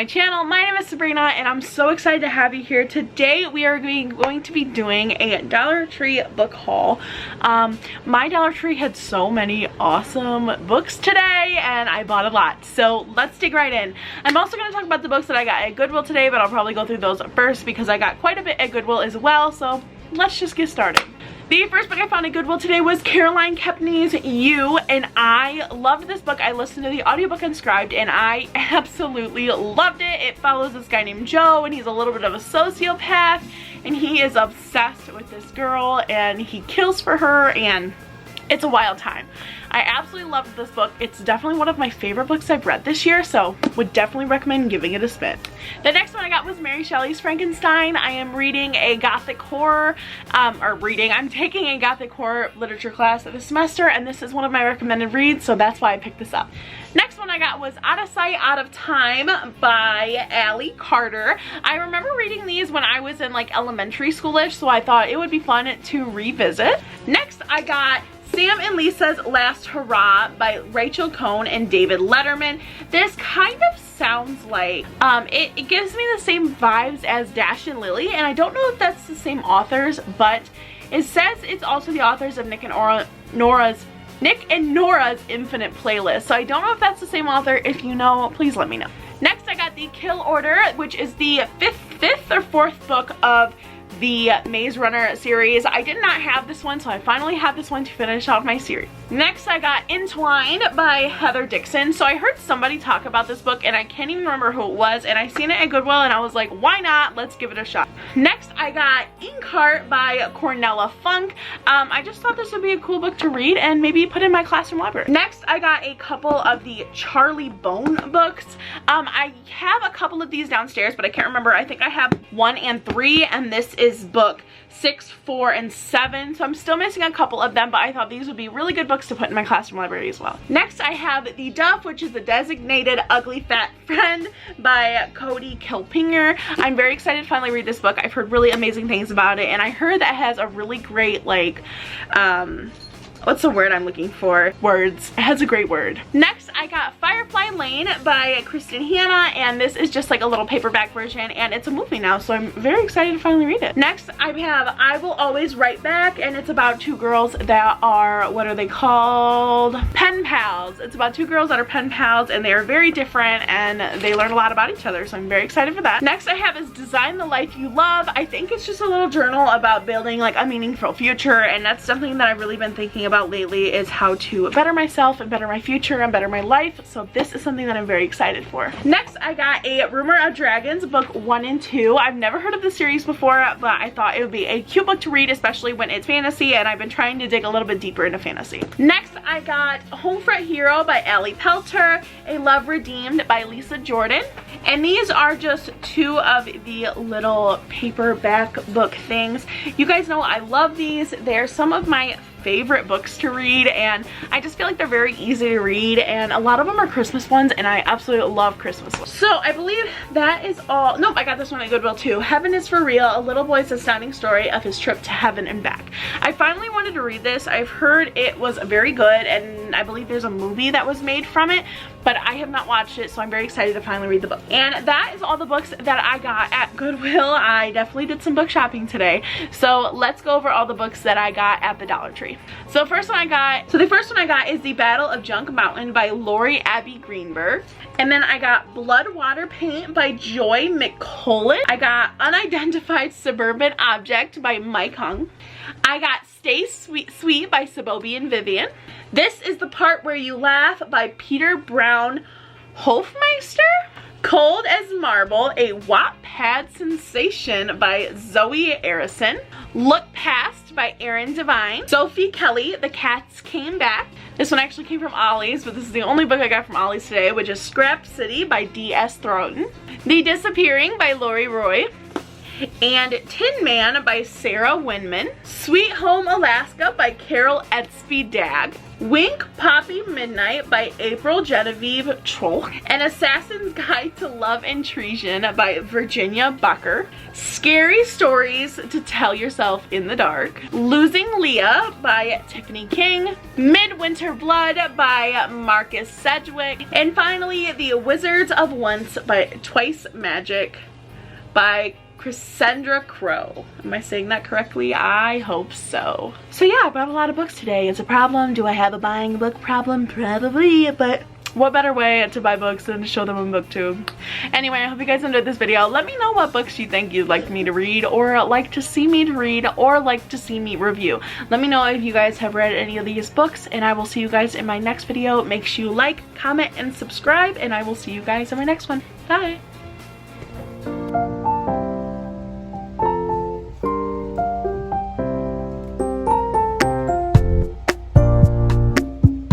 my channel. My name is Sabrina and I'm so excited to have you here. Today we are going to be doing a Dollar Tree book haul. My Dollar Tree had so many awesome books today and I bought a lot. So let's dig right in. I'm also going to talk about the books that I got at Goodwill today, but I'll probably go through those first because I got quite a bit at Goodwill as well. So let's just get started. The first book I found at Goodwill today was Caroline Kepney's You, and I loved this book. I listened to the audiobook Inscribed and I absolutely loved it. It follows this guy named Joe and he's a little bit of a sociopath and he is obsessed with this girl and he kills for her and it's a wild time. I absolutely loved this book. It's definitely one of my favorite books I've read this year, so would definitely recommend giving it a spin. The next one I got was Mary Shelley's Frankenstein. I am reading a gothic horror, I'm taking a gothic horror literature class this semester and this is one of my recommended reads, so that's why I picked this up. Next one I got was Out of Sight, Out of Time by Allie Carter. I remember reading these when I was in like elementary schoolish, so I thought it would be fun to revisit. Next I got Sam and Lisa's Last Hurrah by Rachel Cohn and David Letterman. This kind of sounds like, it gives me the same vibes as Dash and Lily, and I don't know if that's the same authors, but it says it's also the authors of Nick and Nora's Infinite Playlist. So I don't know if that's the same author. If you know, please let me know. Next I got The Kill Order, which is the fifth or fourth book of the Maze Runner series. I did not have this one, so I finally have this one to finish off my series. Next I got Entwined by Heather Dixon. So I heard somebody talk about this book and I can't even remember who it was, and I seen it at Goodwill and I was like, why not? Let's give it a shot. Next I got Inkheart by Cornella Funk. I just thought this would be a cool book to read and maybe put in my classroom library. Next I got a couple of the Charlie Bone books. I have a couple of these downstairs, but I can't remember. I think I have 1 and 3, and this is book 6, 4, and 7. So I'm still missing a couple of them, but I thought these would be really good books to put in my classroom library as well. Next I have The Duff, which is The Designated Ugly Fat Friend by Cody Kilpinger. I'm very excited to finally read this book. I've heard really amazing things about it, and I heard that it has a really great, like, what's the word I'm looking for? Words. It has a great word. Next, I got Firefly Lane by Kristen Hanna, and this is just like a little paperback version, and it's a movie now, so I'm very excited to finally read it. Next, I have I Will Always Write Back, and it's about two girls that are, what are they called? Pen pals. It's about two girls that are pen pals, and they are very different, and they learn a lot about each other, so I'm very excited for that. Next, I have is Design the Life You Love. I think it's just a little journal about building like a meaningful future, and that's something that I've really been thinking about lately, is how to better myself and better my future and better my life. So this is something that I'm very excited for. Next I got a Rumor of Dragons book 1 and 2. I've never heard of the series before, but I thought it would be a cute book to read, especially when it's fantasy, and I've been trying to dig a little bit deeper into fantasy. Next I got Homefront Hero by Allie Pelter, A Love Redeemed by Lisa Jordan, and these are just two of the little paperback book things. You guys know I love these. They're some of my favorite books to read, and I just feel like they're very easy to read, and a lot of them are Christmas ones, and I absolutely love Christmas ones. So I believe that is all. Nope, I got this one at Goodwill too. Heaven is for Real, a little boy's astounding story of his trip to heaven and back. I finally wanted to read this. I've heard it was very good, and I believe there's a movie that was made from it, but I have not watched it, so I'm very excited to finally read the book. And that is all the books that I got at Goodwill. I definitely did some book shopping today, so let's go over all the books that I got at the Dollar Tree. So the first one I got is The Battle of Junk Mountain by Lori Abby Greenberg. And then I got Blood Water Paint by Joy McCullough. I got Unidentified Suburban Object by Mike Hung. I got Stay Sweet by Sabobi and Vivian. This Is the Part Where You Laugh by Peter Brown Hofmeister. Cold as Marble, a Wattpad sensation by Zoe Arison. Look Past by Erin Devine. Sophie Kelly, The Cats Came Back. This one actually came from Ollie's, but this is the only book I got from Ollie's today, which is Scrap City by D.S. Thornton. The Disappearing by Lori Roy. And Tin Man by Sarah Winman. Sweet Home Alaska by Carol Edsby Dagg. Wink Poppy Midnight by April Genevieve Troll, An Assassin's Guide to Love and Treason by Virginia Bucker, Scary Stories to Tell Yourself in the Dark, Losing Leah by Tiffany King, Midwinter Blood by Marcus Sedgwick, and finally The Wizards of Once by Twice Magic by Cassandra Crowe. Am I saying that correctly? I hope so. So yeah, I bought a lot of books today. It's a problem. Do I have a buying book problem? Probably, but what better way to buy books than to show them on booktube? Anyway, I hope you guys enjoyed this video. Let me know what books you think you'd like me to read, or like to see me read, or like to see me review. Let me know if you guys have read any of these books, and I will see you guys in my next video. Make sure you like, comment, and subscribe, and I will see you guys in my next one. Bye!